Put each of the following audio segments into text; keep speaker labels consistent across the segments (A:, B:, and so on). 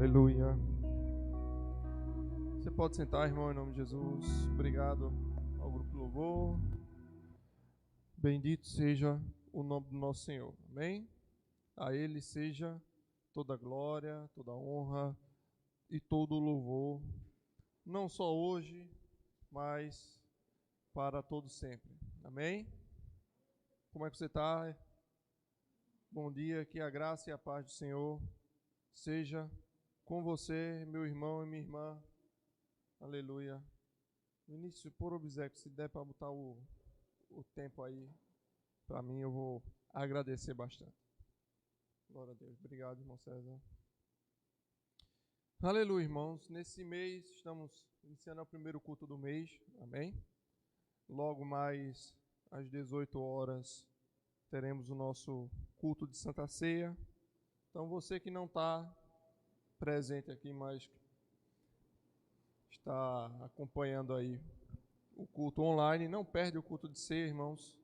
A: Aleluia. Você pode sentar, irmão, em nome de Jesus. Obrigado ao grupo Louvor. Bendito seja o nome do nosso Senhor. Amém? A Ele seja toda glória, toda honra e todo louvor, não só hoje, mas para todo sempre. Amém? Como é que você está? Bom dia, que a graça e a paz do Senhor seja com você, meu irmão e minha irmã. Aleluia. No início, por obséquio, se der para botar o tempo aí, para mim, eu vou agradecer bastante. Glória a Deus. Obrigado, irmão César. Aleluia, irmãos. Nesse mês, estamos iniciando o primeiro culto do mês. Amém? Logo mais, às 18 horas, teremos o nosso culto de Santa Ceia. Então, você que não está presente aqui, mas está acompanhando aí o culto online, não perde o culto de ceia, irmãos.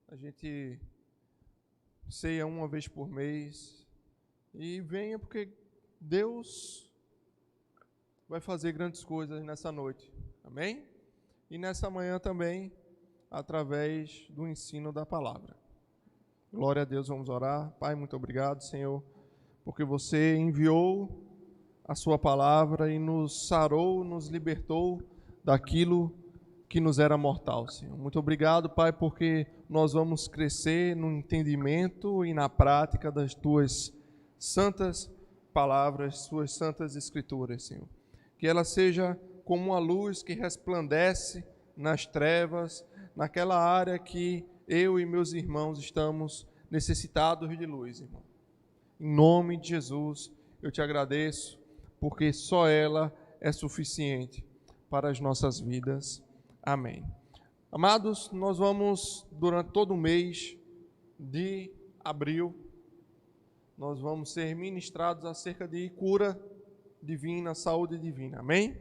A: A gente ceia uma vez por mês. E venha, porque Deus vai fazer grandes coisas nessa noite. Amém? E nessa manhã também, através do ensino da palavra. Glória a Deus, vamos orar. Pai, muito obrigado, Senhor, porque você enviou a sua palavra e nos sarou, nos libertou daquilo que nos era mortal, Senhor. Muito obrigado, Pai, porque nós vamos crescer no entendimento e na prática das tuas santas palavras, suas santas escrituras, Senhor. Que ela seja como uma luz que resplandece nas trevas, naquela área que eu e meus irmãos estamos necessitados de luz, irmão. Em nome de Jesus, eu te agradeço, porque só ela é suficiente para as nossas vidas. Amém. Amados, nós vamos, durante todo o mês de abril, nós vamos ser ministrados acerca de cura divina, saúde divina. Amém?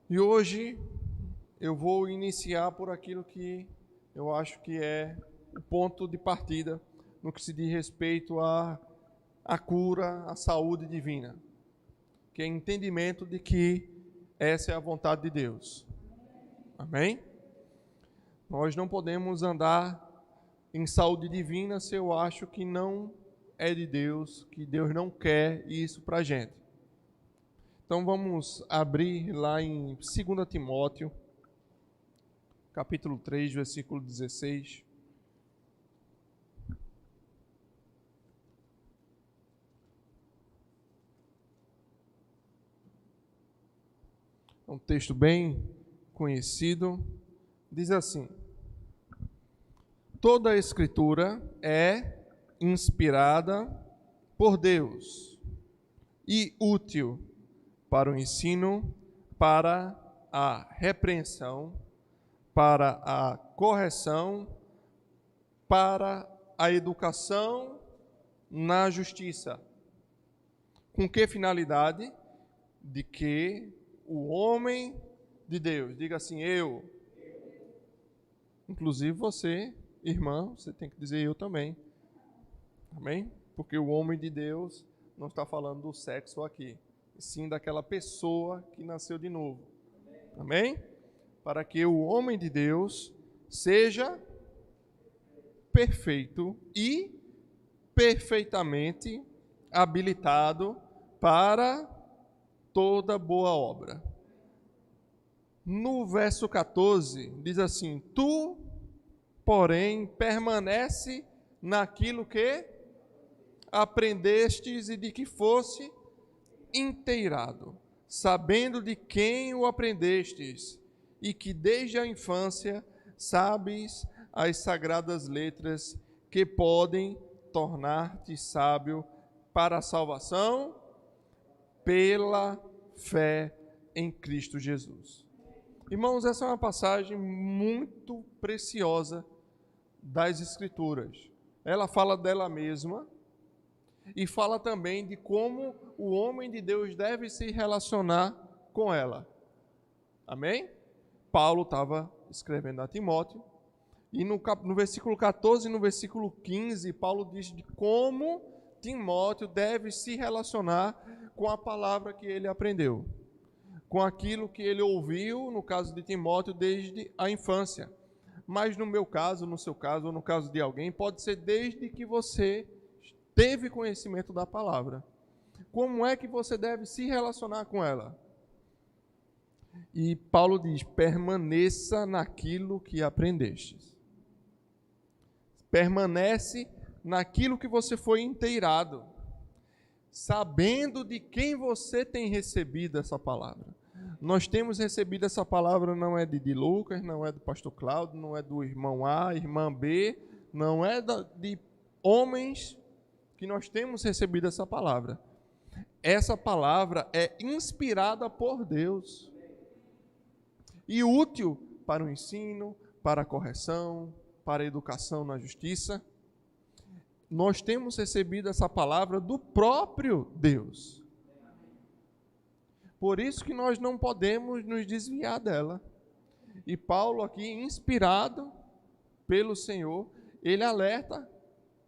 A: E hoje eu vou iniciar por aquilo que eu acho que é o ponto de partida no que se diz respeito à cura, à saúde divina, que é entendimento de que essa é a vontade de Deus. Amém? Nós não podemos andar em saúde divina se eu acho que não é de Deus, que Deus não quer isso para a gente. Então vamos abrir lá em 2 Timóteo, capítulo 3, versículo 16. É um texto bem conhecido. Diz assim: toda a Escritura é inspirada por Deus e útil para o ensino, para a repreensão, para a correção, para a educação na justiça. Com que finalidade? De que o homem de Deus, diga assim, eu. Inclusive você, irmã, você tem que dizer eu também. Amém? Porque o homem de Deus não está falando do sexo aqui, e sim daquela pessoa que nasceu de novo. Amém? Para que o homem de Deus seja perfeito e perfeitamente habilitado para toda boa obra. No verso 14, diz assim: tu, porém, permanece naquilo que aprendestes e de que fosse inteirado, sabendo de quem o aprendestes, e que desde a infância sabes as sagradas letras que podem tornar-te sábio para a salvação pela fé em Cristo Jesus. Irmãos, essa é uma passagem muito preciosa das Escrituras. Ela fala dela mesma e fala também de como o homem de Deus deve se relacionar com ela. Amém? Paulo estava escrevendo a Timóteo e no versículo 14 e no versículo 15, Paulo diz de como Timóteo deve se relacionar com a palavra que ele aprendeu, com aquilo que ele ouviu, no caso de Timóteo, desde a infância. Mas no meu caso, no seu caso, ou no caso de alguém, pode ser desde que você teve conhecimento da palavra. Como é que você deve se relacionar com ela? E Paulo diz: permaneça naquilo que aprendestes. Permanece naquilo que você foi inteirado, sabendo de quem você tem recebido essa palavra. Nós temos recebido essa palavra, não é de Lucas, não é do pastor Cláudio, não é do irmão A, irmã B, não é de homens que nós temos recebido essa palavra. Essa palavra é inspirada por Deus e útil para o ensino, para a correção, para a educação na justiça. Nós temos recebido essa palavra do próprio Deus. Por isso que nós não podemos nos desviar dela. E Paulo aqui, inspirado pelo Senhor, ele alerta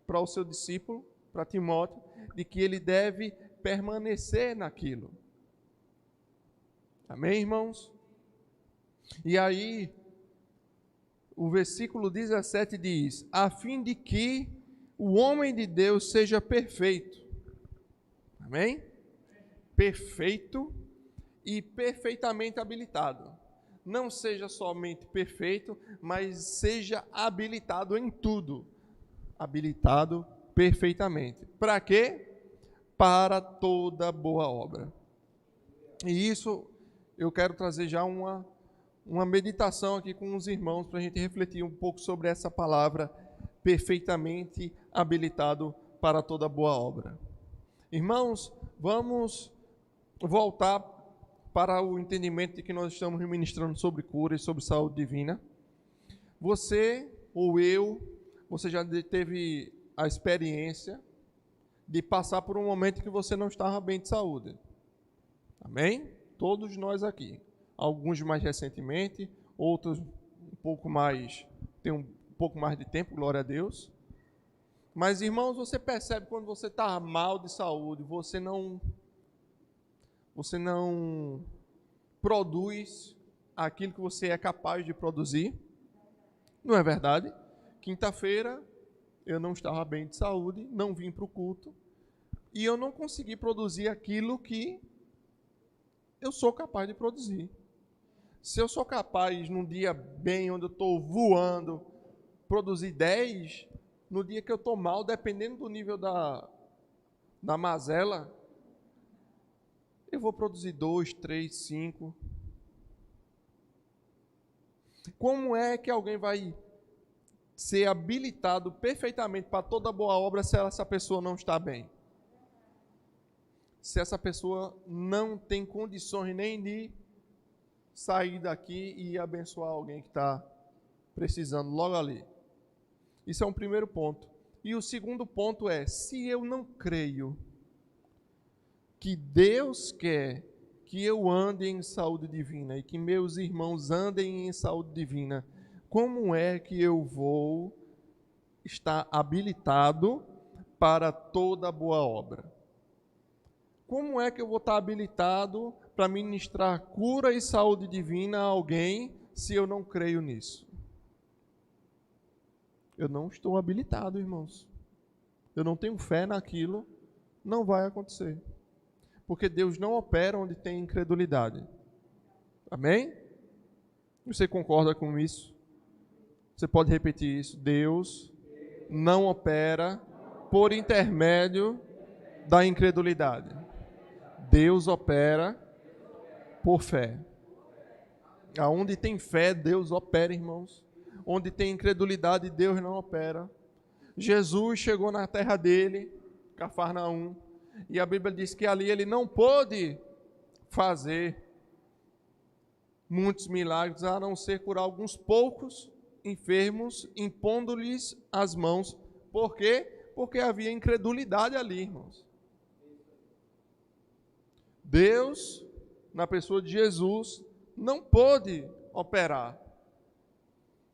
A: para o seu discípulo, para Timóteo, de que ele deve permanecer naquilo. Amém, irmãos? E aí, o versículo 17 diz: a fim de que o homem de Deus seja perfeito. Amém? Perfeito e perfeitamente habilitado. Não seja somente perfeito, mas seja habilitado em tudo. Habilitado perfeitamente. Para quê? Para toda boa obra. E isso eu quero trazer já uma meditação aqui com os irmãos, para a gente refletir um pouco sobre essa palavra, perfeitamente habilitado para toda boa obra. Irmãos, vamos voltar para o entendimento de que nós estamos ministrando sobre cura e sobre saúde divina. Você ou eu, você já teve a experiência de passar por um momento que você não estava bem de saúde. Amém? Todos nós aqui. Alguns mais recentemente, outros um pouco mais, tem um pouco mais de tempo, glória a Deus. Mas, irmãos, você percebe quando você está mal de saúde, você não produz aquilo que você é capaz de produzir. Não é verdade? Quinta-feira eu não estava bem de saúde, não vim para o culto, e eu não consegui produzir aquilo que eu sou capaz de produzir. Se eu sou capaz, num dia bem, onde eu estou voando, produzir 10, no dia que eu estou mal, dependendo do nível da mazela, eu vou produzir 2, 3, 5. Como é que alguém vai ser habilitado perfeitamente para toda boa obra se essa pessoa não está bem? Se essa pessoa não tem condições nem de sair daqui e abençoar alguém que está precisando logo ali. Isso é um primeiro ponto. E o segundo ponto é: se eu não creio que Deus quer que eu ande em saúde divina e que meus irmãos andem em saúde divina, como é que eu vou estar habilitado para toda boa obra? Como é que eu vou estar habilitado para ministrar cura e saúde divina a alguém se eu não creio nisso? Eu não estou habilitado, irmãos. Eu não tenho fé naquilo, não vai acontecer. Porque Deus não opera onde tem incredulidade. Amém? Você concorda com isso? Você pode repetir isso? Deus não opera por intermédio da incredulidade. Deus opera por fé. Aonde tem fé, Deus opera, irmãos. Onde tem incredulidade, Deus não opera. Jesus chegou na terra dele, Cafarnaum, e a Bíblia diz que ali ele não pôde fazer muitos milagres, a não ser curar alguns poucos enfermos, impondo-lhes as mãos. Por quê? Porque havia incredulidade ali, irmãos. Deus, na pessoa de Jesus, não pôde operar,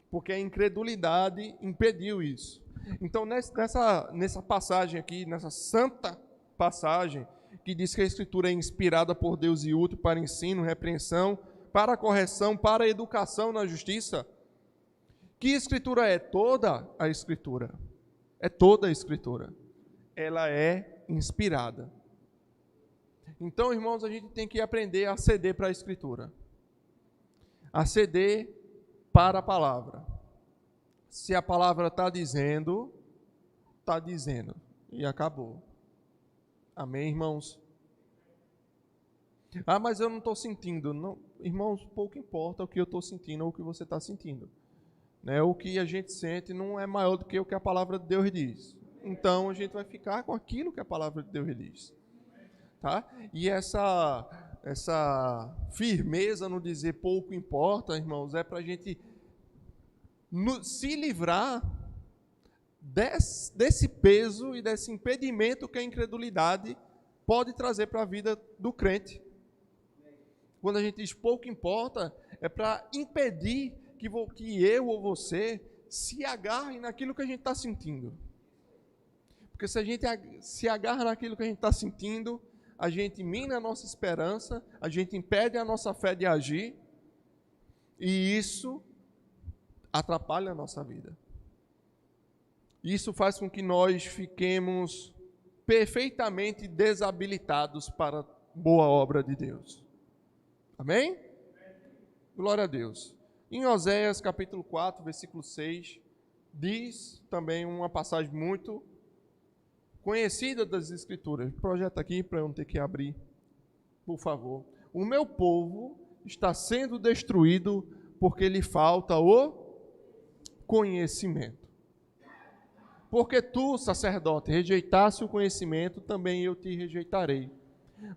A: porque a incredulidade impediu isso. Então, nessa passagem aqui, nessa santa passagem, que diz que a Escritura é inspirada por Deus e útil para ensino, repreensão, para correção, para educação na justiça. Que Escritura é? Toda a Escritura. É toda a Escritura. Ela é inspirada. Então, irmãos, a gente tem que aprender a ceder para a Escritura. A ceder para a palavra. Se a palavra está dizendo, e acabou. Amém, irmãos? Ah, mas eu não estou sentindo. Não, irmãos, pouco importa o que eu estou sentindo ou o que você está sentindo. Né? O que a gente sente não é maior do que o que a palavra de Deus diz. Então, a gente vai ficar com aquilo que a palavra de Deus diz. Tá? E essa firmeza no dizer pouco importa, irmãos, é para a gente se livrar desse peso e desse impedimento que a incredulidade pode trazer para a vida do crente. Quando a gente diz pouco importa, é para impedir que eu ou você se agarre naquilo que a gente está sentindo. Porque se a gente se agarra naquilo que a gente está sentindo, a gente mina a nossa esperança, a gente impede a nossa fé de agir, e isso atrapalha a nossa vida. Isso faz com que nós fiquemos perfeitamente desabilitados para a boa obra de Deus. Amém? Glória a Deus. Em Oséias capítulo 4, versículo 6, diz também uma passagem muito conhecida das Escrituras. Projeta aqui para eu não ter que abrir, por favor. O meu povo está sendo destruído porque lhe falta o conhecimento. Porque tu, sacerdote, rejeitaste o conhecimento, também eu te rejeitarei.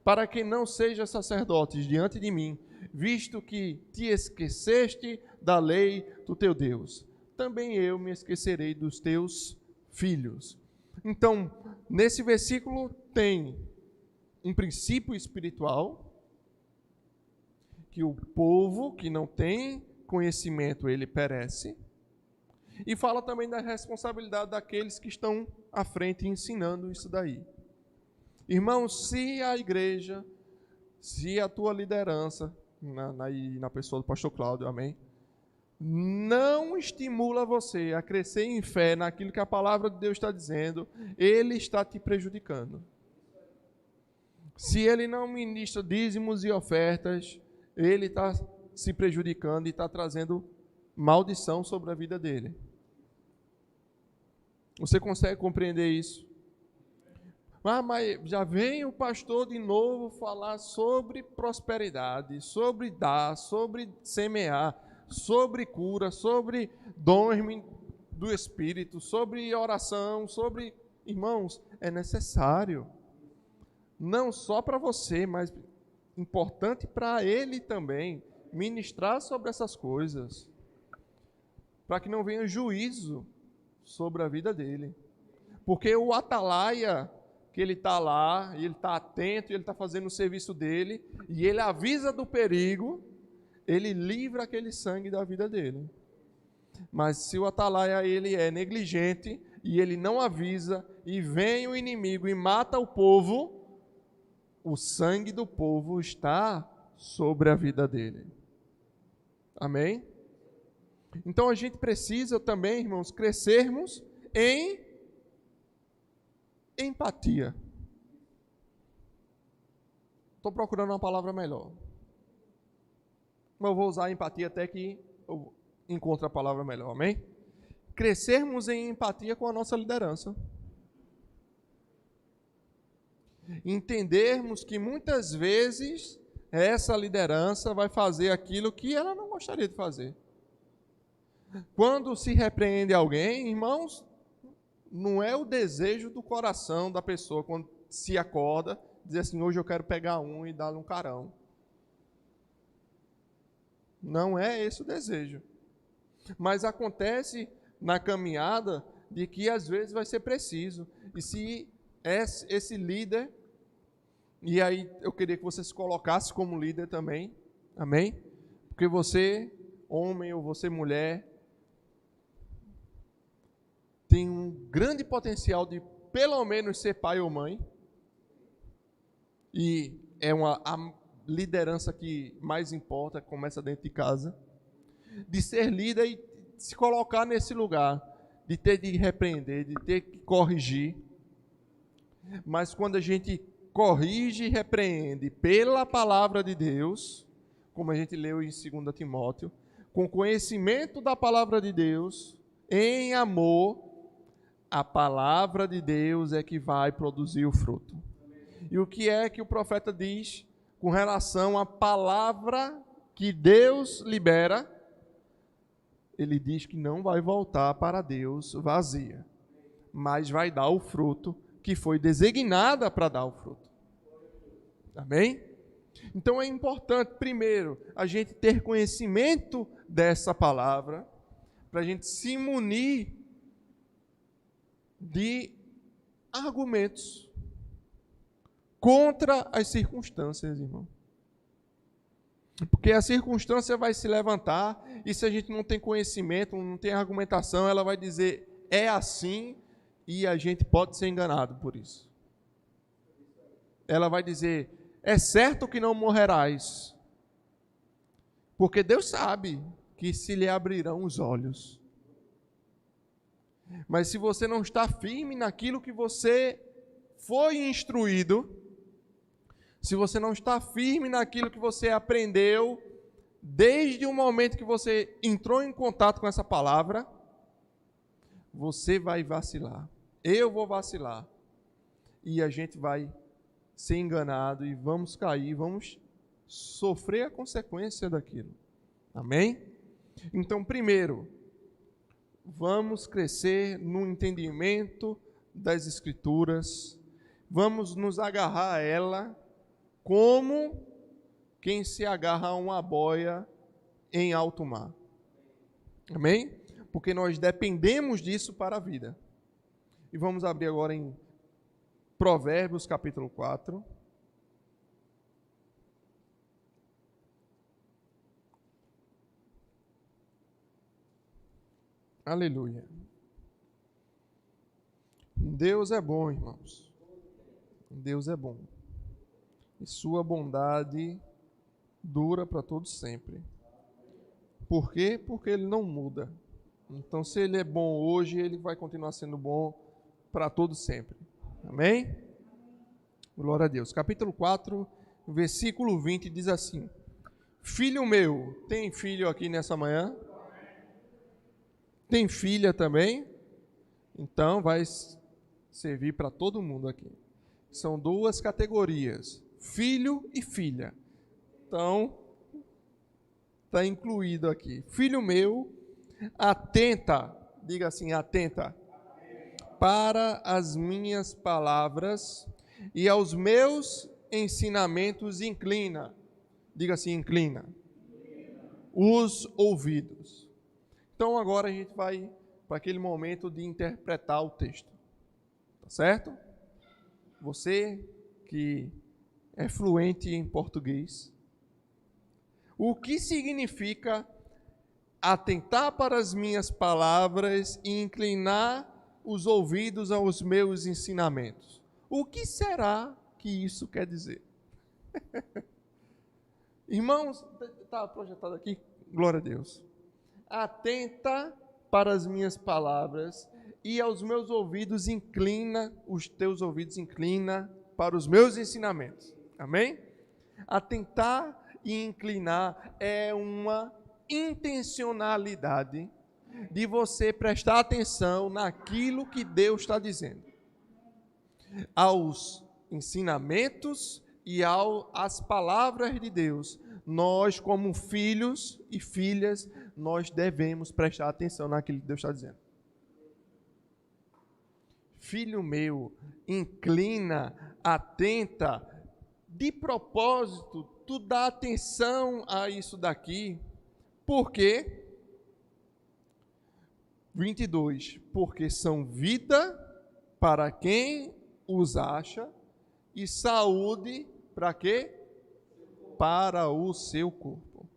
A: Para que não sejas sacerdote diante de mim, visto que te esqueceste da lei do teu Deus, também eu me esquecerei dos teus filhos. Então, nesse versículo tem um princípio espiritual, que o povo que não tem conhecimento, ele perece, e fala também da responsabilidade daqueles que estão à frente ensinando isso daí. Irmãos, se a igreja, se a tua liderança, na pessoa do pastor Cláudio, amém, não estimula você a crescer em fé naquilo que a palavra de Deus está dizendo, ele está te prejudicando. Se ele não ministra dízimos e ofertas, ele está se prejudicando e está trazendo maldição sobre a vida dele. Você consegue compreender isso? Ah, mas já vem o pastor de novo falar sobre prosperidade, sobre dar, sobre semear, sobre cura, sobre dons do Espírito, sobre oração, sobre... Irmãos, é necessário. Não só para você, mas importante para ele também, ministrar sobre essas coisas, para que não venha juízo sobre a vida dele. Porque o atalaia, que ele está lá, e ele está atento, e ele está fazendo o serviço dele, e ele avisa do perigo, ele livra aquele sangue da vida dele. Mas se o atalaia ele é negligente, e ele não avisa, e vem o inimigo e mata o povo, o sangue do povo está sobre a vida dele. Amém? Então a gente precisa também, irmãos, crescermos em empatia. Estou procurando uma palavra melhor. Mas eu vou usar empatia até que eu encontre a palavra melhor, amém? Crescermos em empatia com a nossa liderança. Entendermos que muitas vezes essa liderança vai fazer aquilo que ela não gostaria de fazer. Quando se repreende alguém, irmãos, não é o desejo do coração da pessoa quando se acorda, dizer assim, hoje eu quero pegar um e dar-lhe um carão. Não é esse o desejo. Mas acontece na caminhada de que às vezes vai ser preciso. E se esse líder, e aí eu queria que você se colocasse como líder também, amém? Porque você, homem ou você, mulher, tem um grande potencial de pelo menos ser pai ou mãe, e é a liderança que mais importa, começa dentro de casa, de ser líder e se colocar nesse lugar, de ter de repreender, de ter que corrigir. Mas quando a gente corrige e repreende pela palavra de Deus, como a gente leu em 2 Timóteo, com conhecimento da palavra de Deus, em amor, a palavra de Deus é que vai produzir o fruto. E o que é que o profeta diz com relação à palavra que Deus libera? Ele diz que não vai voltar para Deus vazia, mas vai dar o fruto que foi designada para dar o fruto. Amém? Então é importante, primeiro, a gente ter conhecimento dessa palavra, para a gente se munir de argumentos contra as circunstâncias, irmão. Porque a circunstância vai se levantar, e se a gente não tem conhecimento, não tem argumentação, ela vai dizer, é assim, e a gente pode ser enganado por isso. Ela vai dizer, é certo que não morrerás, porque Deus sabe que se lhe abrirão os olhos. Mas se você não está firme naquilo que você foi instruído, se você não está firme naquilo que você aprendeu, desde o momento que você entrou em contato com essa palavra, você vai vacilar. Eu vou vacilar. E a gente vai ser enganado e vamos cair, vamos sofrer a consequência daquilo. Amém? Então, primeiro, vamos crescer no entendimento das Escrituras, vamos nos agarrar a ela como quem se agarra a uma boia em alto mar. Amém? Porque nós dependemos disso para a vida. E vamos abrir agora em Provérbios capítulo 4. Aleluia. Deus é bom, irmãos. Deus é bom. E sua bondade dura para todos sempre. Por quê? Porque ele não muda. Então, se ele é bom hoje, ele vai continuar sendo bom para todos sempre. Amém? Glória a Deus. Capítulo 4, versículo 20 diz assim: Filho meu, tem filho aqui nessa manhã? Tem filha também? Então vai servir para todo mundo aqui. São duas categorias, filho e filha. Então, está incluído aqui. Filho meu, atenta, diga assim, atenta, para as minhas palavras e aos meus ensinamentos inclina. Diga assim, inclina. Os ouvidos. Então agora a gente vai para aquele momento de interpretar o texto. Tá certo? Você que é fluente em português, o que significa atentar para as minhas palavras e inclinar os ouvidos aos meus ensinamentos? O que será que isso quer dizer? Irmãos, está projetado aqui? Glória a Deus. Atenta para as minhas palavras e aos meus ouvidos inclina, os teus ouvidos inclina para os meus ensinamentos. Amém? Atentar e inclinar é uma intencionalidade de você prestar atenção naquilo que Deus está dizendo, aos ensinamentos e às palavras de Deus. Nós, como filhos e filhas, nós devemos prestar atenção naquilo que Deus está dizendo. Filho meu, inclina, atenta, de propósito, tu dá atenção a isso daqui. Por quê? 22. Porque são vida para quem os acha e saúde para quê? Para o seu corpo.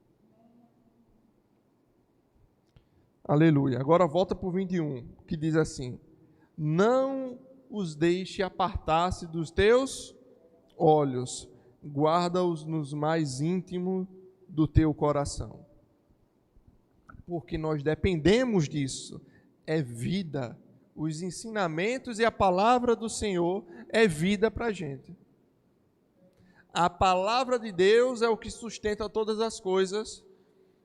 A: Aleluia. Agora volta para o 21, que diz assim: não os deixe apartar-se dos teus olhos, guarda-os nos mais íntimos do teu coração. Porque nós dependemos disso, é vida. Os ensinamentos e a palavra do Senhor é vida para a gente. A palavra de Deus é o que sustenta todas as coisas,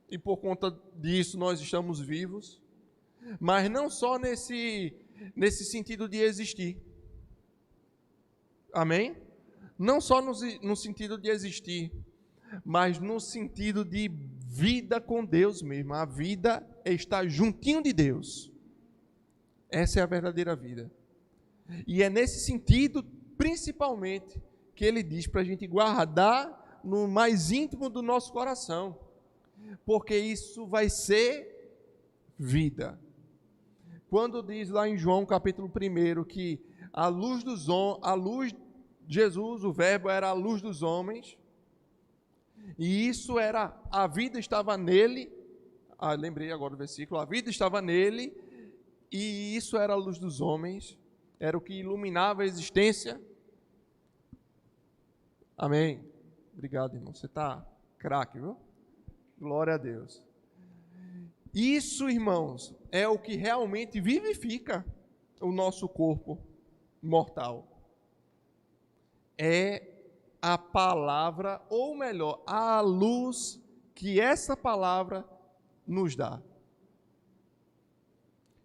A: e por conta disso nós estamos vivos, mas não só nesse sentido de existir. Amém? Não só no sentido de existir, mas no sentido de vida com Deus mesmo. A vida é estar juntinho de Deus. Essa é a verdadeira vida. E é nesse sentido, principalmente, que ele diz para a gente guardar no mais íntimo do nosso coração, porque isso vai ser vida. Quando diz lá em João capítulo 1 que a luz Jesus, o verbo, era a luz dos homens, e isso era, a vida estava nele, lembrei agora do versículo, a vida estava nele, e isso era a luz dos homens, era o que iluminava a existência. Amém. Obrigado, irmão, você está craque, viu? Glória a Deus. Isso, irmãos, é o que realmente vivifica o nosso corpo mortal. É a palavra, ou melhor, a luz que essa palavra nos dá.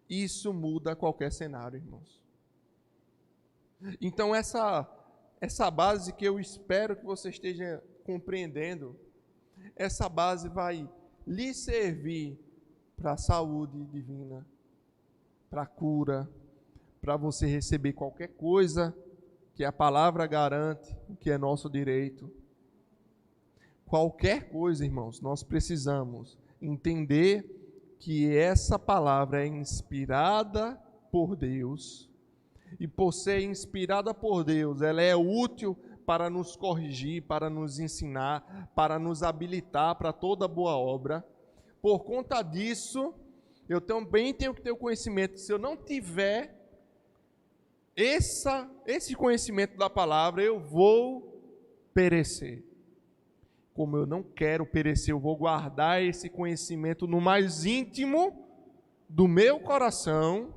A: Isso muda qualquer cenário, irmãos. Então, essa base que eu espero que você esteja compreendendo, essa base vai lhe servir para a saúde divina, para a cura, para você receber qualquer coisa que a palavra garante, que é nosso direito. Qualquer coisa, irmãos, nós precisamos entender que essa palavra é inspirada por Deus, e por ser inspirada por Deus, ela é útil para nos corrigir, para nos ensinar, para nos habilitar para toda boa obra. Por conta disso, eu também tenho que ter o conhecimento. Se eu não tiver esse conhecimento da palavra, eu vou perecer. Como eu não quero perecer, eu vou guardar esse conhecimento no mais íntimo do meu coração,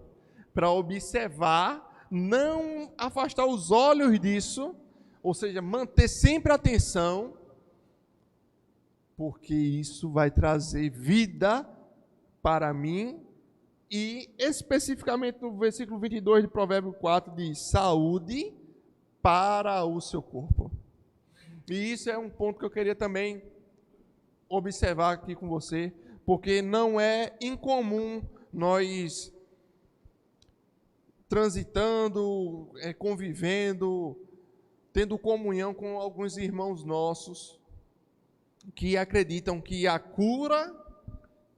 A: para observar, não afastar os olhos disso, ou seja, manter sempre a atenção, porque isso vai trazer vida para mim, e especificamente no versículo 22 de Provérbios 4 diz, saúde para o seu corpo. E isso é um ponto que eu queria também observar aqui com você, porque não é incomum nós transitando, convivendo, tendo comunhão com alguns irmãos nossos que acreditam que a cura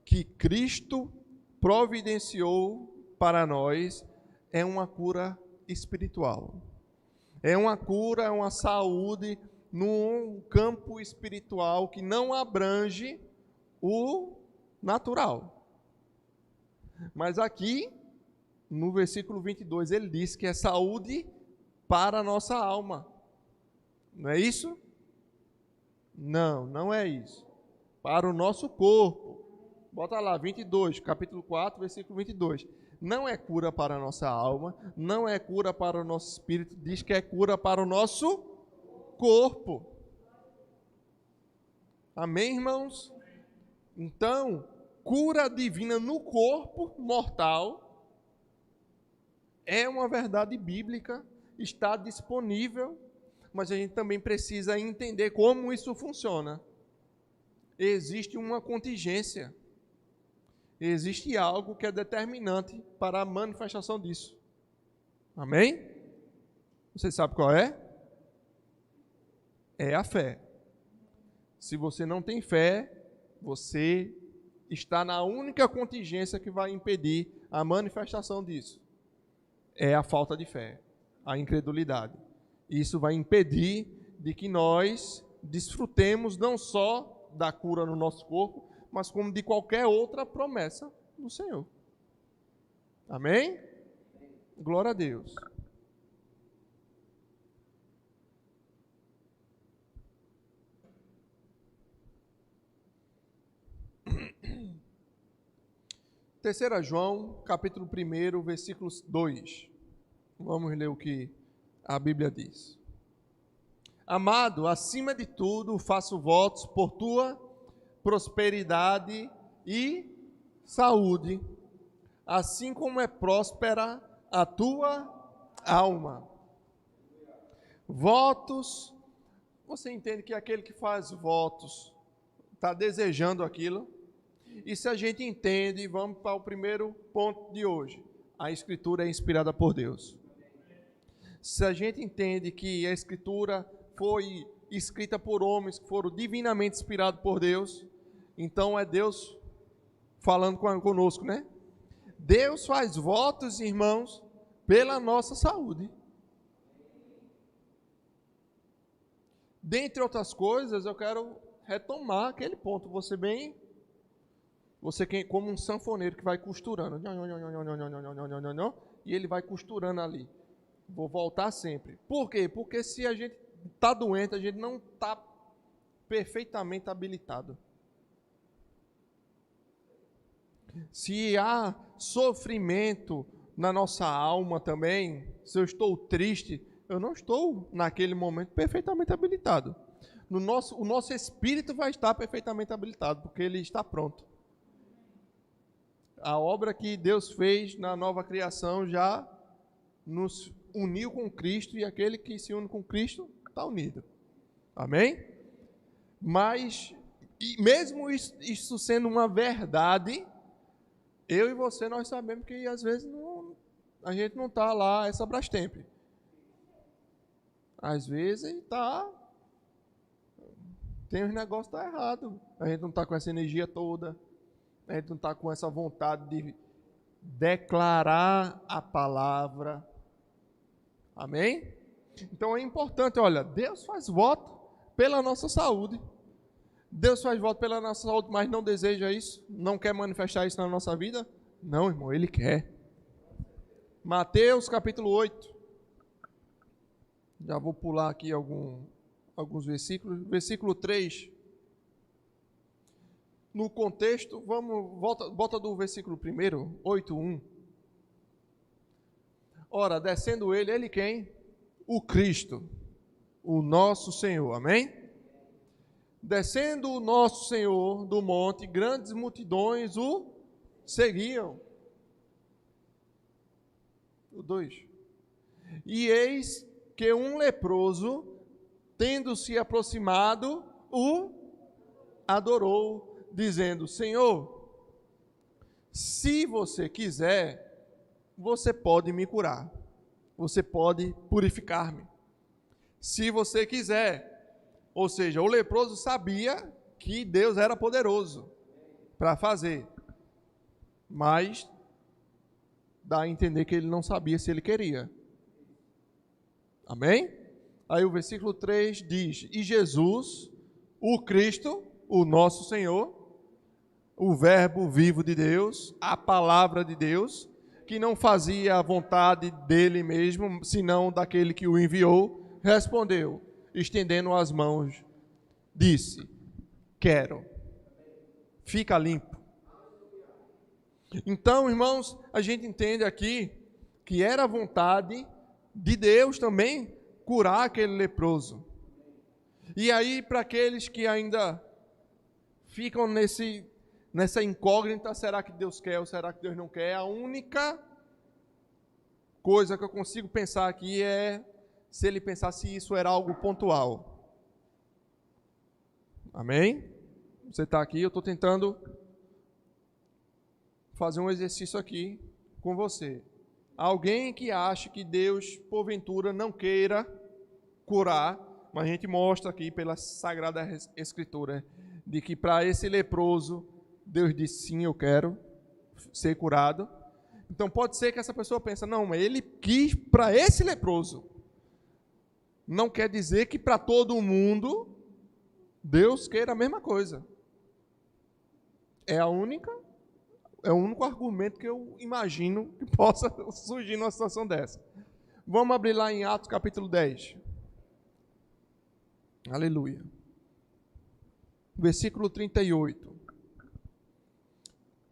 A: que Cristo providenciou para nós é uma cura espiritual. É uma cura, é uma saúde num campo espiritual que não abrange o natural. Mas aqui, no versículo 22, ele diz que é saúde para a nossa alma. Não é isso? Não, não é isso. Para o nosso corpo. Bota lá, 22, capítulo 4, versículo 22. Não é cura para a nossa alma, não é cura para o nosso espírito, diz que é cura para o nosso corpo. Amém, irmãos? Então, cura divina no corpo mortal é uma verdade bíblica, está disponível, mas a gente também precisa entender como isso funciona. Existe uma contingência, existe algo que é determinante para a manifestação disso. Amém? Você sabe qual é? É a fé. Se você não tem fé, você está na única contingência que vai impedir a manifestação disso. É a falta de fé, a incredulidade. Isso vai impedir de que nós desfrutemos não só da cura no nosso corpo, mas como de qualquer outra promessa do Senhor. Amém? Glória a Deus. Terceira João, capítulo 1, versículo 2. Vamos ler o que a Bíblia diz. Amado, acima de tudo, faço votos por tua prosperidade e saúde, assim como é próspera a tua alma. Votos, você entende que aquele que faz votos está desejando aquilo? E se a gente entende, vamos para o primeiro ponto de hoje. A Escritura é inspirada por Deus. Se a gente entende que a Escritura foi escrita por homens que foram divinamente inspirados por Deus, então é Deus falando conosco, né? Deus faz votos, irmãos, pela nossa saúde. Dentre outras coisas, eu quero retomar aquele ponto. Você como um sanfoneiro que vai costurando. E ele vai costurando ali. Vou voltar sempre. Por quê? Porque se a gente está doente, a gente não está perfeitamente habilitado. Se há sofrimento na nossa alma também, se eu estou triste, eu não estou naquele momento perfeitamente habilitado. O nosso espírito vai estar perfeitamente habilitado, porque ele está pronto. A obra que Deus fez na nova criação já nos uniu com Cristo, e aquele que se une com Cristo está unido. Amém? Mas, mesmo isso sendo uma verdade, eu e você, nós sabemos que às vezes a gente não está lá, essa Brastemp. Às vezes tem uns negócios que estão errados. A gente não está com essa energia toda. A gente não está com essa vontade de declarar a palavra. Amém? Então é importante, olha, Deus faz voto pela nossa saúde. Deus faz voto pela nossa saúde, mas não deseja isso? Não quer manifestar isso na nossa vida? Não, irmão, Ele quer. Mateus capítulo 8. Já vou pular aqui alguns versículos. Versículo 3. No contexto, volta do versículo 1, 8:1. Ora, descendo ele quem? O Cristo, o nosso Senhor, amém? Descendo o nosso Senhor do monte, grandes multidões o seguiam. O 2. E eis que um leproso, tendo se aproximado, o adorou, dizendo: Senhor, se você quiser, você pode me curar, você pode purificar-me, se você quiser. Ou seja, o leproso sabia que Deus era poderoso para fazer, mas dá a entender que ele não sabia se ele queria. Amém? Aí o versículo 3 diz: E Jesus, o Cristo, o nosso Senhor, o verbo vivo de Deus, a palavra de Deus, que não fazia a vontade dele mesmo, senão daquele que o enviou, respondeu, estendendo as mãos, disse: quero, fica limpo. Então, irmãos, a gente entende aqui que era a vontade de Deus também curar aquele leproso. E aí, para aqueles que ainda ficam nessa incógnita, será que Deus quer ou será que Deus não quer? A única coisa que eu consigo pensar aqui é se ele pensasse se isso era algo pontual. Amém? Você está aqui, eu estou tentando fazer um exercício aqui com você. Alguém que acha que Deus, porventura, não queira curar, mas a gente mostra aqui pela Sagrada Escritura, de que para esse leproso, Deus disse: sim, eu quero ser curado. Então pode ser que essa pessoa pense: não, mas ele quis para esse leproso. Não quer dizer que para todo mundo Deus queira a mesma coisa. É a única É o único argumento que eu imagino que possa surgir numa situação dessa. Vamos abrir lá em Atos capítulo 10. Aleluia. Versículo 38.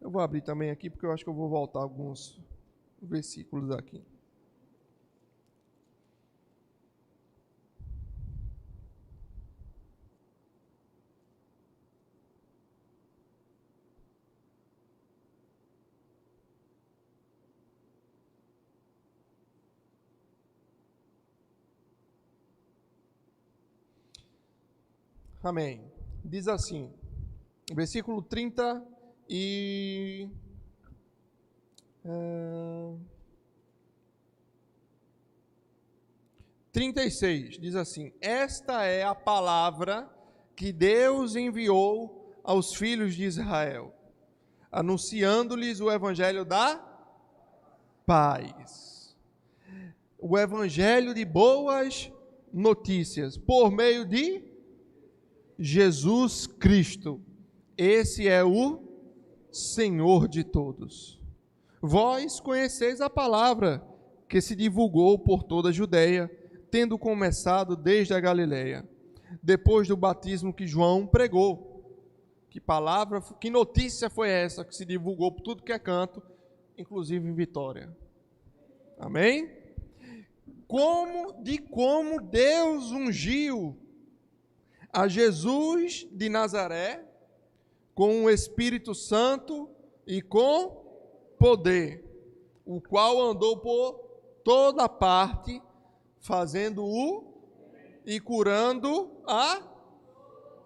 A: Eu vou abrir também aqui, porque eu acho que eu vou voltar alguns versículos aqui. Amém. Diz assim, versículo 30 e... 36, diz assim: esta é a palavra que Deus enviou aos filhos de Israel, anunciando-lhes o evangelho da paz. O evangelho de boas notícias, por meio de Jesus Cristo. Esse é o Senhor de todos. Vós conheceis a palavra que se divulgou por toda a Judeia, tendo começado desde a Galileia, depois do batismo que João pregou. Que notícia foi essa que se divulgou por tudo que é canto, inclusive em Vitória? Amém? Como Deus ungiu a Jesus de Nazaré com o Espírito Santo e com poder, o qual andou por toda parte, fazendo e curando a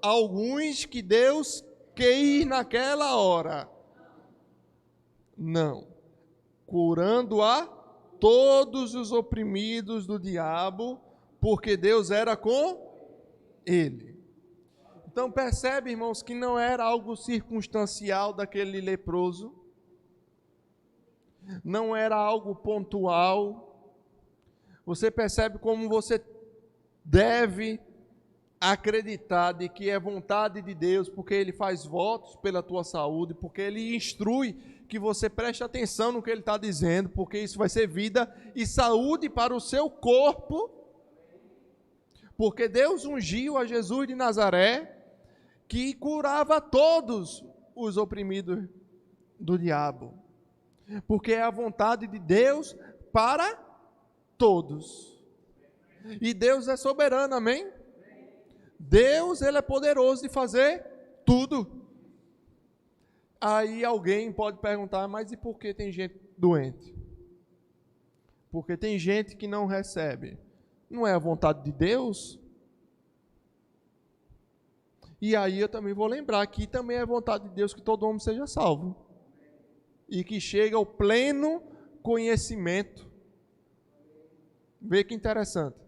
A: alguns que Deus quis naquela hora. Não. Curando a todos os oprimidos do diabo, porque Deus era com ele. Então percebe, irmãos, que não era algo circunstancial daquele leproso, não era algo pontual. Você percebe como você deve acreditar de que é vontade de Deus, porque Ele faz votos pela tua saúde, porque Ele instrui que você preste atenção no que Ele está dizendo, porque isso vai ser vida e saúde para o seu corpo, porque Deus ungiu a Jesus de Nazaré, que curava todos os oprimidos do diabo, porque é a vontade de Deus para todos. E Deus é soberano, amém? Deus, Ele é poderoso de fazer tudo. Aí alguém pode perguntar, mas e por que tem gente doente? Porque tem gente que não recebe. Não é a vontade de Deus? E aí eu também vou lembrar que também é vontade de Deus que todo homem seja salvo. E que chegue ao pleno conhecimento. Vê que interessante.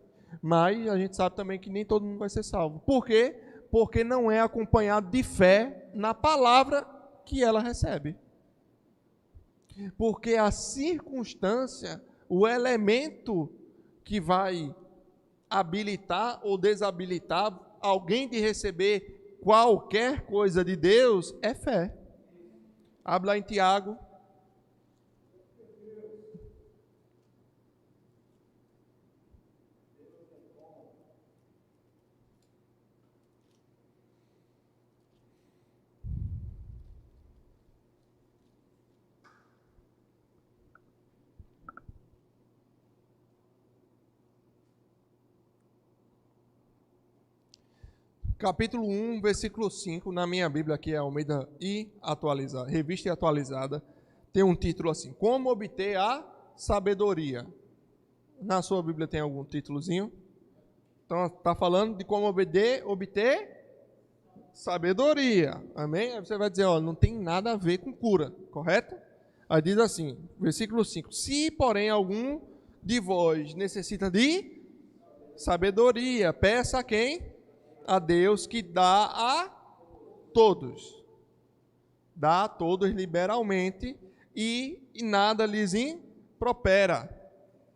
A: Mas a gente sabe também que nem todo mundo vai ser salvo. Por quê? Porque não é acompanhado de fé na palavra que ela recebe. Porque a circunstância, o elemento que vai habilitar ou desabilitar alguém de receber qualquer coisa de Deus é fé. Habla em Tiago. Capítulo 1, versículo 5, na minha Bíblia aqui é Almeida e atualizada, revista e atualizada, tem um título assim: Como obter a sabedoria. Na sua Bíblia tem algum títulozinho? Então está falando de como obter sabedoria. Amém? Aí você vai dizer, ó, não tem nada a ver com cura, correto? Aí diz assim, versículo 5: Se, porém, algum de vós necessita de sabedoria, peça a quem? A Deus, que dá a todos. Dá a todos liberalmente e nada lhes impropera,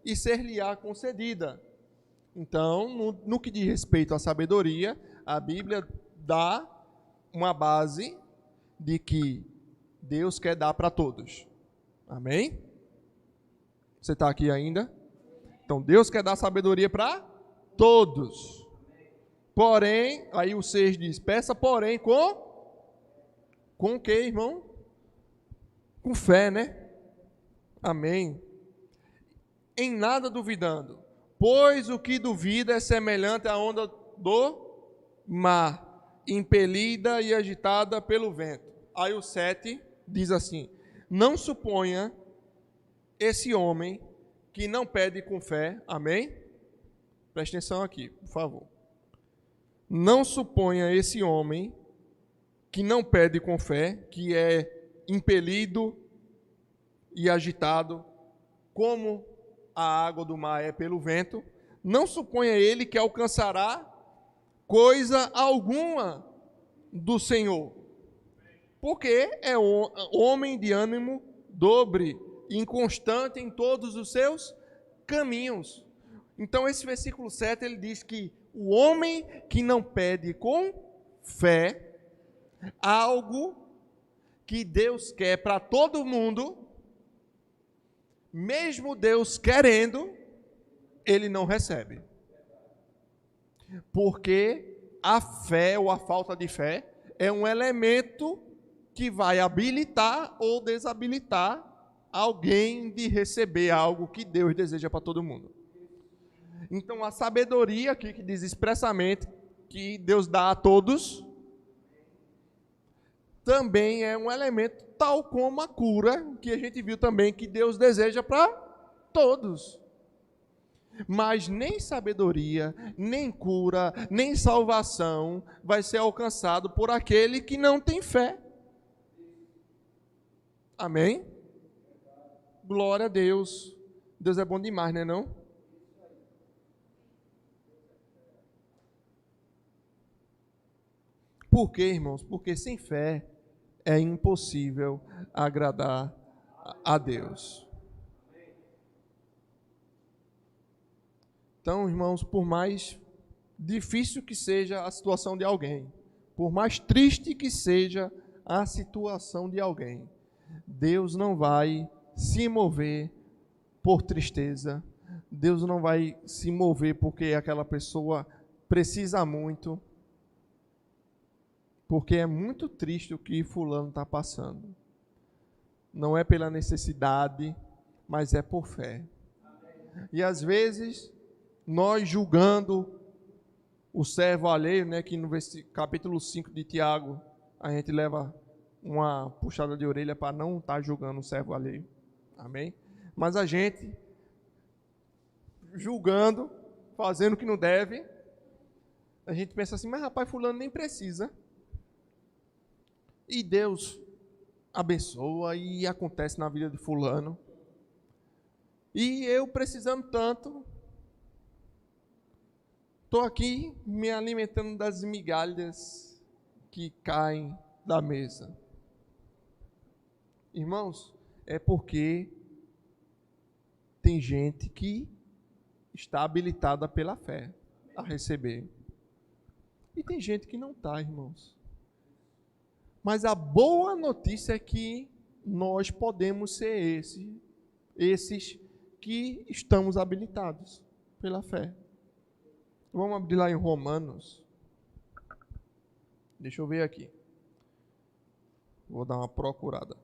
A: e ser-lhe-á concedida. Então, no que diz respeito à sabedoria, a Bíblia dá uma base de que Deus quer dar para todos. Amém? Você está aqui ainda? Então, Deus quer dar sabedoria para todos. Porém, aí o 6 diz, peça porém com o quê, irmão? Com fé, né? Amém. Em nada duvidando, pois o que duvida é semelhante à onda do mar, impelida e agitada pelo vento. Aí o 7 diz assim, não suponha esse homem que não pede com fé, amém? Preste atenção aqui, por favor. Não suponha esse homem que não pede com fé, que é impelido e agitado, como a água do mar é pelo vento, não suponha ele que alcançará coisa alguma do Senhor, porque é homem de ânimo dobre, inconstante em todos os seus caminhos. Então esse versículo 7, ele diz que o homem que não pede com fé algo que Deus quer para todo mundo, mesmo Deus querendo, ele não recebe. Porque a fé ou a falta de fé é um elemento que vai habilitar ou desabilitar alguém de receber algo que Deus deseja para todo mundo. Então a sabedoria aqui que diz expressamente que Deus dá a todos, também é um elemento tal como a cura, que a gente viu também que Deus deseja para todos. Mas nem sabedoria, nem cura, nem salvação vai ser alcançado por aquele que não tem fé. Amém? Glória a Deus. Deus é bom demais, não é não? Por quê, irmãos? Porque sem fé é impossível agradar a Deus. Então, irmãos, por mais difícil que seja a situação de alguém, por mais triste que seja a situação de alguém, Deus não vai se mover por tristeza, Deus não vai se mover porque aquela pessoa precisa muito, porque é muito triste o que fulano está passando. Não é pela necessidade, mas é por fé. E às vezes, nós julgando o servo alheio, né, que no capítulo 5 de Tiago, a gente leva uma puxada de orelha para não estar julgando o servo alheio. Amém? Mas a gente, julgando, fazendo o que não deve, a gente pensa assim, mas rapaz, fulano nem precisa. E Deus abençoa e acontece na vida de fulano. E eu precisando tanto, estou aqui me alimentando das migalhas que caem da mesa. Irmãos, é porque tem gente que está habilitada pela fé a receber. E tem gente que não está, irmãos. Mas a boa notícia é que nós podemos ser esses que estamos habilitados pela fé. Vamos abrir lá em Romanos. Deixa eu ver aqui. Vou dar uma procurada.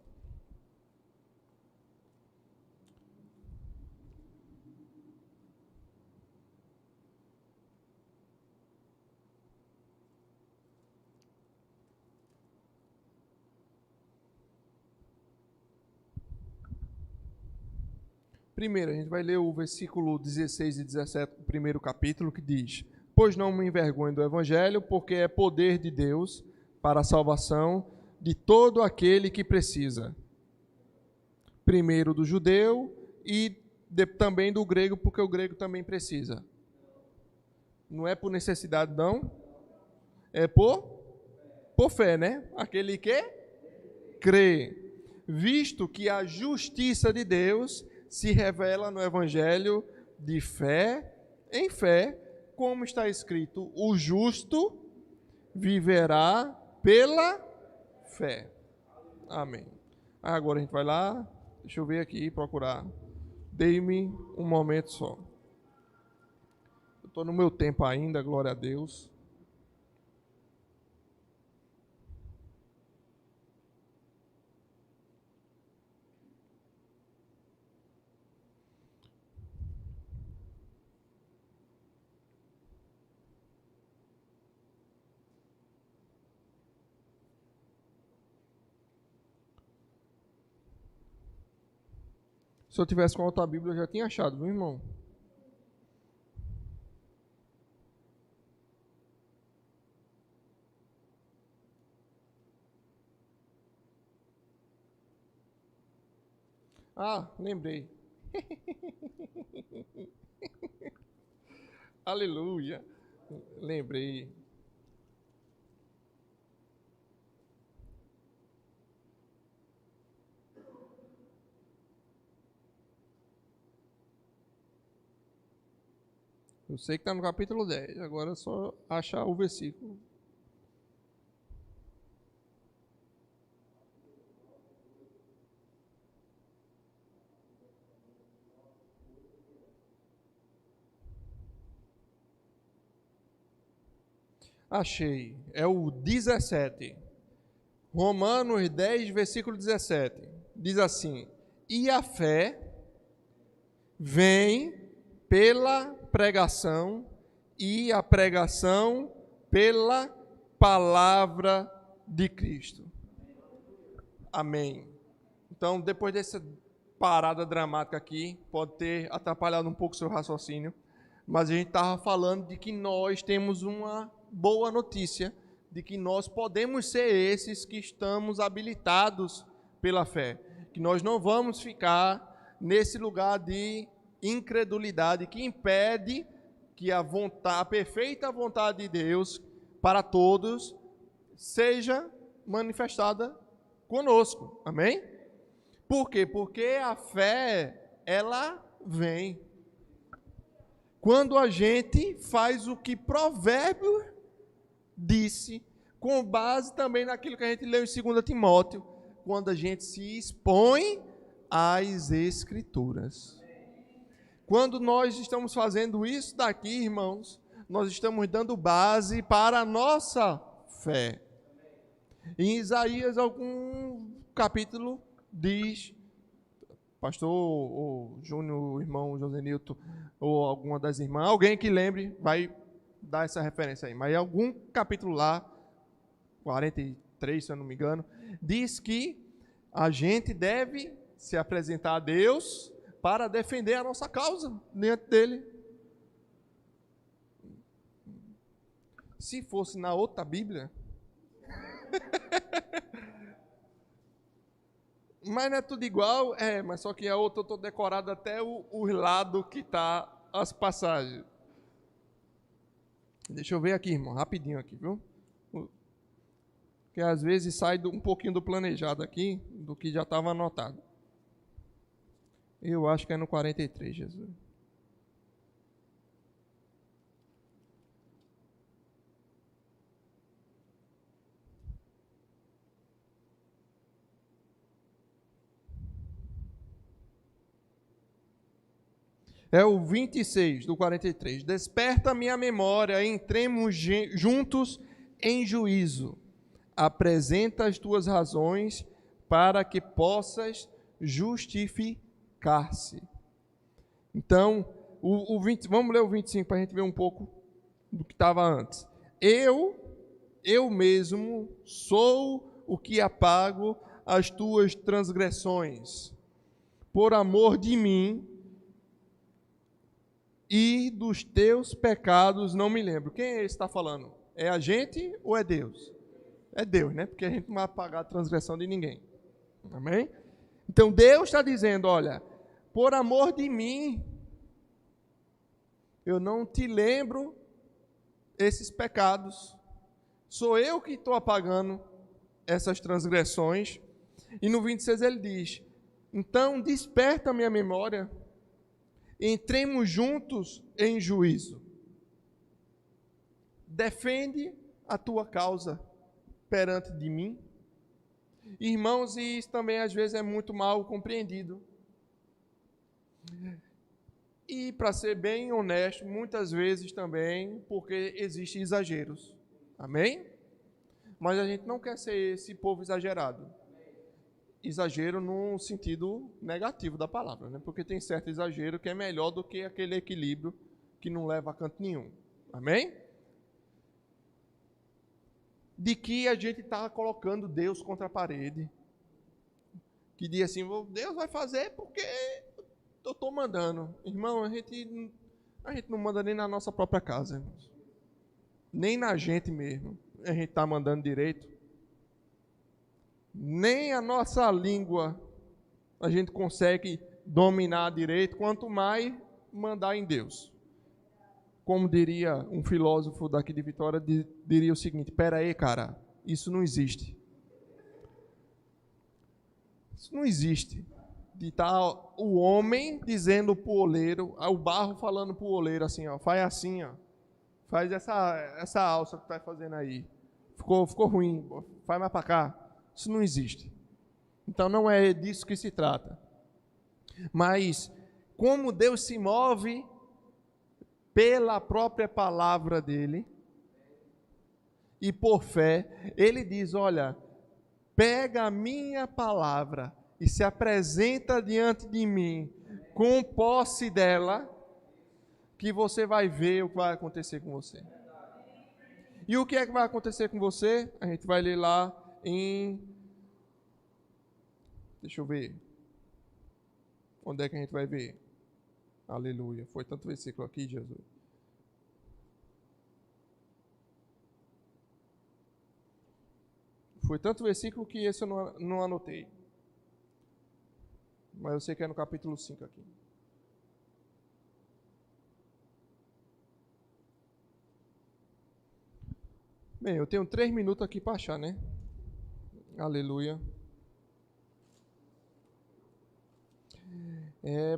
A: Primeiro, a gente vai ler o versículo 16 e 17 do primeiro capítulo, que diz: Pois não me envergonho do Evangelho, porque é poder de Deus para a salvação de todo aquele que precisa. Primeiro do judeu e também do grego, porque o grego também precisa. Não é por necessidade, não. É por fé, né? Aquele que crê. Visto que a justiça de Deus se revela no Evangelho de fé em fé, como está escrito, o justo viverá pela fé. Amém. Agora a gente vai lá, deixa eu ver aqui, procurar. Dei-me um momento só. Eu estou no meu tempo ainda, glória a Deus. Se eu tivesse com outra Bíblia, eu já tinha achado, viu, irmão? Ah, lembrei. Aleluia. Lembrei. Eu sei que está no capítulo 10. Agora é só achar o versículo. Achei. É o 17. Romanos 10, versículo 17. Diz assim: E a fé vem pela pregação, e a pregação pela palavra de Cristo. Amém. Então, depois dessa parada dramática aqui, pode ter atrapalhado um pouco o seu raciocínio, mas a gente estava falando de que nós temos uma boa notícia, de que nós podemos ser esses que estamos habilitados pela fé, que nós não vamos ficar nesse lugar de incredulidade que impede que a perfeita vontade de Deus para todos seja manifestada conosco. Amém? Por quê? Porque a fé, ela vem quando a gente faz o que Provérbio disse, com base também naquilo que a gente leu em 2 Timóteo, quando a gente se expõe às Escrituras. Quando nós estamos fazendo isso daqui, irmãos, nós estamos dando base para a nossa fé. Em Isaías, algum capítulo diz, pastor ou Júnior, o irmão José Nilton, ou alguma das irmãs, alguém que lembre, vai dar essa referência aí. Mas em algum capítulo lá, 43, se eu não me engano, diz que a gente deve se apresentar a Deus para defender a nossa causa diante dele. Se fosse na outra Bíblia, mas não é tudo igual, mas só que a outra eu estou decorado até o lado que está as passagens. Deixa eu ver aqui, irmão, rapidinho aqui, viu? Porque às vezes sai um pouquinho do planejado aqui, do que já estava anotado. Eu acho que é no 43, Jesus. É o 26 do 43. Desperta minha memória, entremos juntos em juízo. Apresenta as tuas razões para que possas justificar-se. Então, vamos ler o 25 para a gente ver um pouco do que estava antes. Eu mesmo sou o que apago as tuas transgressões. Por amor de mim e dos teus pecados não me lembro. Quem é esse que está falando? É a gente ou é Deus? É Deus, né? Porque a gente não vai apagar a transgressão de ninguém. Amém? Então Deus está dizendo, olha, por amor de mim, eu não te lembro esses pecados. Sou eu que estou apagando essas transgressões. E no 26 ele diz, então desperta minha memória, entremos juntos em juízo. Defende a tua causa perante de mim. Irmãos, e isso também às vezes é muito mal compreendido. E para ser bem honesto, muitas vezes também porque existem exageros. Amém? Mas a gente não quer ser esse povo exagerado. Exagero no sentido negativo da palavra, né? Porque tem certo exagero que é melhor do que aquele equilíbrio que não leva a canto nenhum. Amém? De que a gente está colocando Deus contra a parede. Que diz assim, Deus vai fazer porque eu estou mandando. Irmão, a gente não manda nem na nossa própria casa, irmãos. Nem na gente mesmo. A gente está mandando direito. Nem a nossa língua a gente consegue dominar direito, quanto mais mandar em Deus. Como diria um filósofo daqui de Vitória, diria o seguinte: pera aí, cara, isso não existe. Isso não existe. De estar o homem dizendo para o oleiro, o barro falando para o oleiro assim, ó, faz assim, ó, faz essa alça que tu tá fazendo aí. Ficou ruim, faz mais para cá. Isso não existe. Então não é disso que se trata. Mas como Deus se move pela própria palavra dele e por fé, ele diz, olha, pega a minha palavra e se apresenta diante de mim com posse dela, que você vai ver o que vai acontecer com você. E o que é que vai acontecer com você? A gente vai ler lá em... Deixa eu ver. Onde é que a gente vai ver? Aleluia. Foi tanto versículo aqui, Jesus. Foi tanto versículo que esse eu não anotei. Mas eu sei que é no capítulo 5 aqui. Bem, eu tenho 3 minutos aqui para achar, né? Aleluia.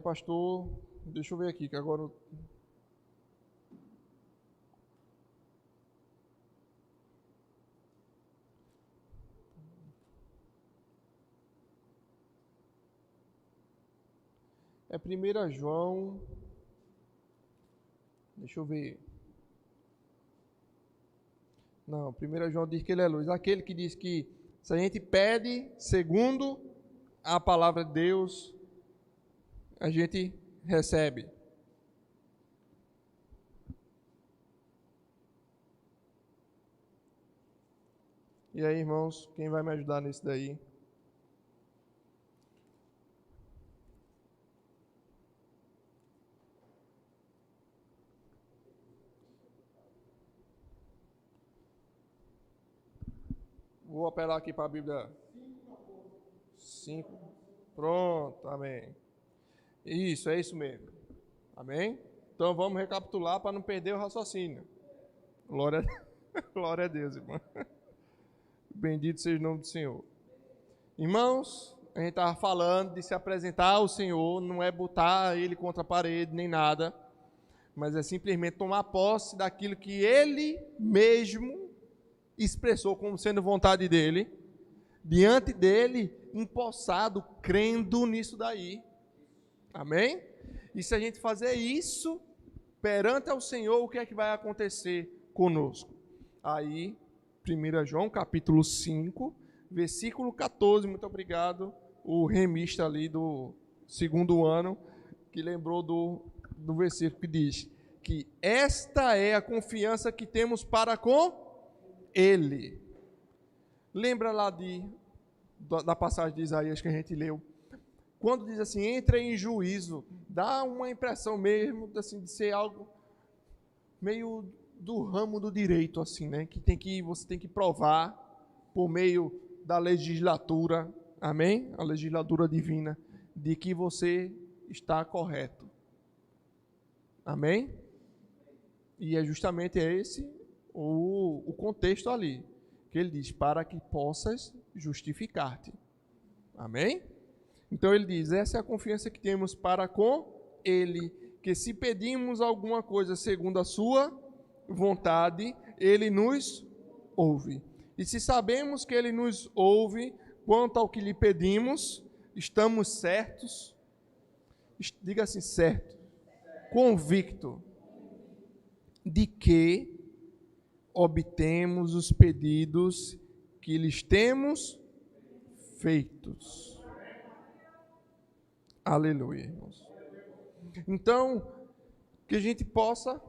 A: Pastor, deixa eu ver aqui, que agora... É 1 João... Deixa eu ver. Não, 1 João diz que ele é luz. Aquele que diz que se a gente pede segundo a palavra de Deus, a gente recebe. E aí, irmãos, quem vai me ajudar nisso daí? Vou apelar aqui para a Bíblia 5. Pronto, amém. Isso, é isso mesmo. Amém? Então vamos recapitular para não perder o raciocínio. Glória a Deus, irmão. Bendito seja o nome do Senhor. Irmãos, a gente estava falando de se apresentar ao Senhor, não é botar ele contra a parede, nem nada, mas é simplesmente tomar posse daquilo que ele mesmo expressou como sendo vontade dele, diante dele, empossado, crendo nisso daí. Amém? E se a gente fazer isso perante ao Senhor, o que é que vai acontecer conosco? Aí, 1 João, capítulo 5, versículo 14, muito obrigado, o remista ali do 2º ano, que lembrou do versículo que diz que esta é a confiança que temos para com Ele. Lembra lá da passagem de Isaías que a gente leu? Quando diz assim, entra em juízo, dá uma impressão mesmo assim, de ser algo meio do ramo do direito, assim, né? Que você tem que provar por meio da legislatura, amém? A legislatura divina, de que você está correto. Amém? E é justamente esse o contexto ali, que ele diz, para que possas justificar-te. Amém? Então ele diz, essa é a confiança que temos para com Ele, que se pedimos alguma coisa segundo a sua vontade, Ele nos ouve. E se sabemos que Ele nos ouve, quanto ao que lhe pedimos, estamos certos, diga assim, certo, convicto, de que obtemos os pedidos que lhes temos feitos. Aleluia, irmãos. Então, que a gente possa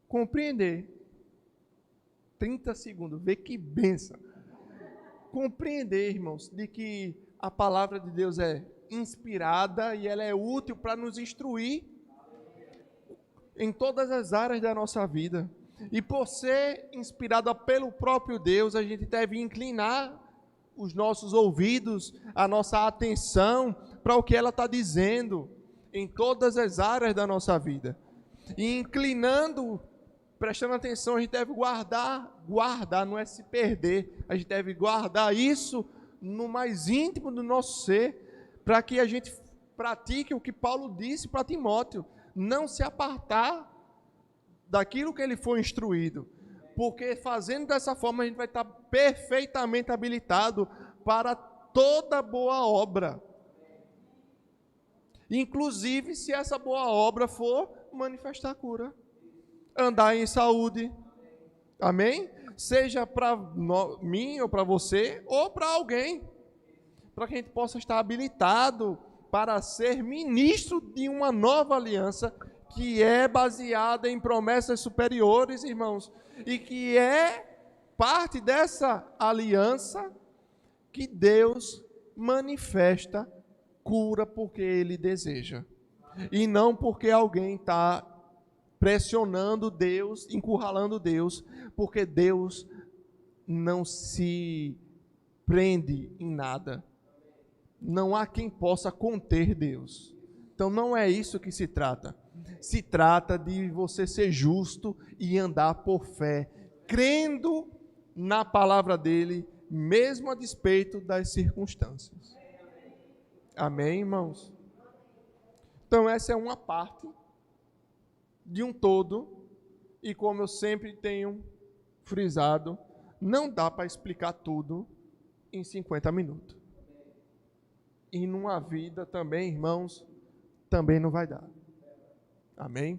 A: compreender. 30 segundos, vê que bênção. Compreender, irmãos, de que a palavra de Deus é inspirada e ela é útil para nos instruir em todas as áreas da nossa vida. E por ser inspirada pelo próprio Deus, a gente deve inclinar os nossos ouvidos, a nossa atenção para o que ela está dizendo em todas as áreas da nossa vida. E inclinando, prestando atenção, a gente deve guardar, não é se perder, a gente deve guardar isso no mais íntimo do nosso ser, para que a gente pratique o que Paulo disse para Timóteo, não se apartar daquilo que ele foi instruído, porque fazendo dessa forma a gente vai estar perfeitamente habilitado para toda boa obra, inclusive se essa boa obra for manifestar cura, andar em saúde, amém? Seja para mim ou para você ou para alguém, para que a gente possa estar habilitado para ser ministro de uma nova aliança que é baseada em promessas superiores, irmãos, e que é parte dessa aliança que Deus manifesta cura porque Ele deseja, e não porque alguém está pressionando Deus, encurralando Deus, porque Deus não se prende em nada. Não há quem possa conter Deus. Então não é isso que se trata. Se trata de você ser justo e andar por fé, crendo na palavra dele, mesmo a despeito das circunstâncias. Amém, irmãos? Então essa é uma parte de um todo, e como eu sempre tenho frisado, não dá para explicar tudo em 50 minutos. E numa vida também, irmãos, também não vai dar. Amém?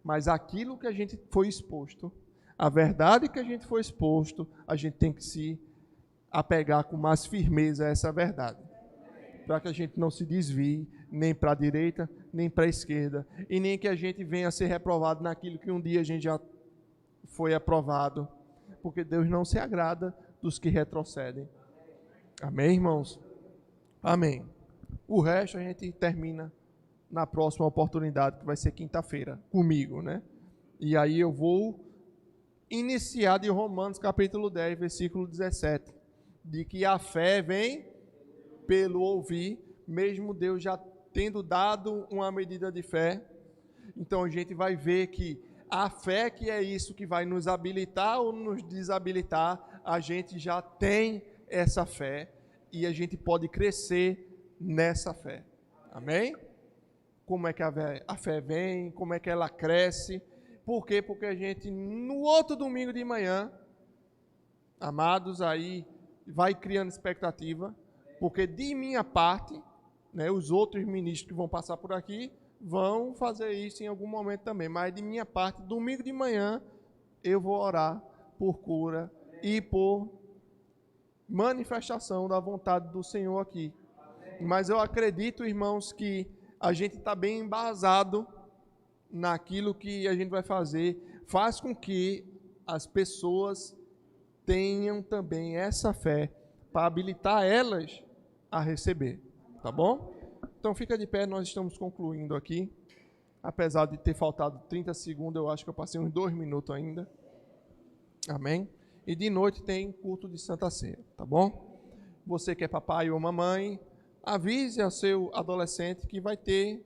A: Mas aquilo que a gente foi exposto, a verdade que a gente foi exposto, a gente tem que se apegar com mais firmeza a essa verdade, para que a gente não se desvie nem para a direita, nem para a esquerda, e nem que a gente venha a ser reprovado naquilo que um dia a gente já foi aprovado, porque Deus não se agrada dos que retrocedem. Amém, irmãos? Amém. O resto a gente termina na próxima oportunidade, que vai ser quinta-feira, comigo, né? E aí eu vou iniciar de Romanos capítulo 10, versículo 17, de que a fé vem pelo ouvir, mesmo Deus já tendo dado uma medida de fé. Então a gente vai ver que a fé, que é isso que vai nos habilitar ou nos desabilitar, a gente já tem essa fé e a gente pode crescer nessa fé. Amém? Como é que a fé vem, como é que ela cresce? Por quê? Porque a gente, no outro domingo de manhã, amados, aí vai criando expectativa, porque de minha parte, né, os outros ministros que vão passar por aqui vão fazer isso em algum momento também, mas de minha parte, domingo de manhã, eu vou orar por cura e por manifestação da vontade do Senhor aqui. Mas eu acredito, irmãos, que a gente está bem embasado naquilo que a gente vai fazer, faz com que as pessoas tenham também essa fé para habilitar elas a receber, tá bom? Então fica de pé, nós estamos concluindo aqui, apesar de ter faltado 30 segundos, eu acho que eu passei uns 2 minutos ainda, amém? E de noite tem culto de Santa Ceia, tá bom? Você que é papai ou mamãe, avise ao seu adolescente que vai ter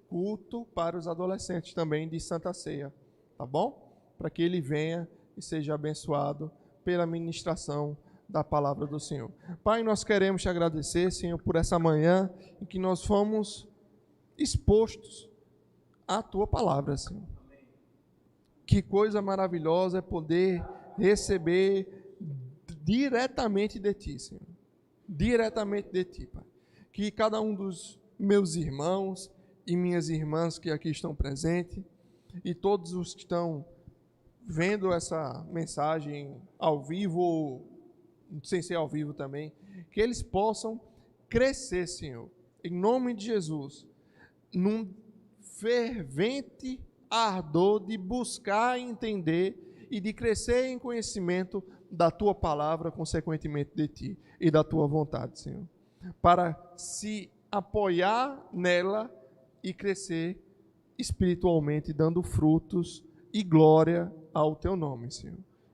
A: culto para os adolescentes também de Santa Ceia, tá bom? Para que ele venha e seja abençoado pela ministração da palavra do Senhor. Pai, nós queremos te agradecer, Senhor, por essa manhã em que nós fomos expostos à tua palavra, Senhor. Que coisa maravilhosa é poder receber diretamente de ti, Senhor. diretamente de Ti, Pai. Que cada um dos meus irmãos e minhas irmãs que aqui estão presentes, e todos os que estão vendo essa mensagem ao vivo, ou sem ser ao vivo também, que eles possam crescer, Senhor, em nome de Jesus, num fervente ardor de buscar entender e de crescer em conhecimento da Tua palavra, consequentemente de Ti e da Tua vontade, Senhor, para se apoiar nela e crescer espiritualmente, dando frutos e glória ao Teu nome, Senhor.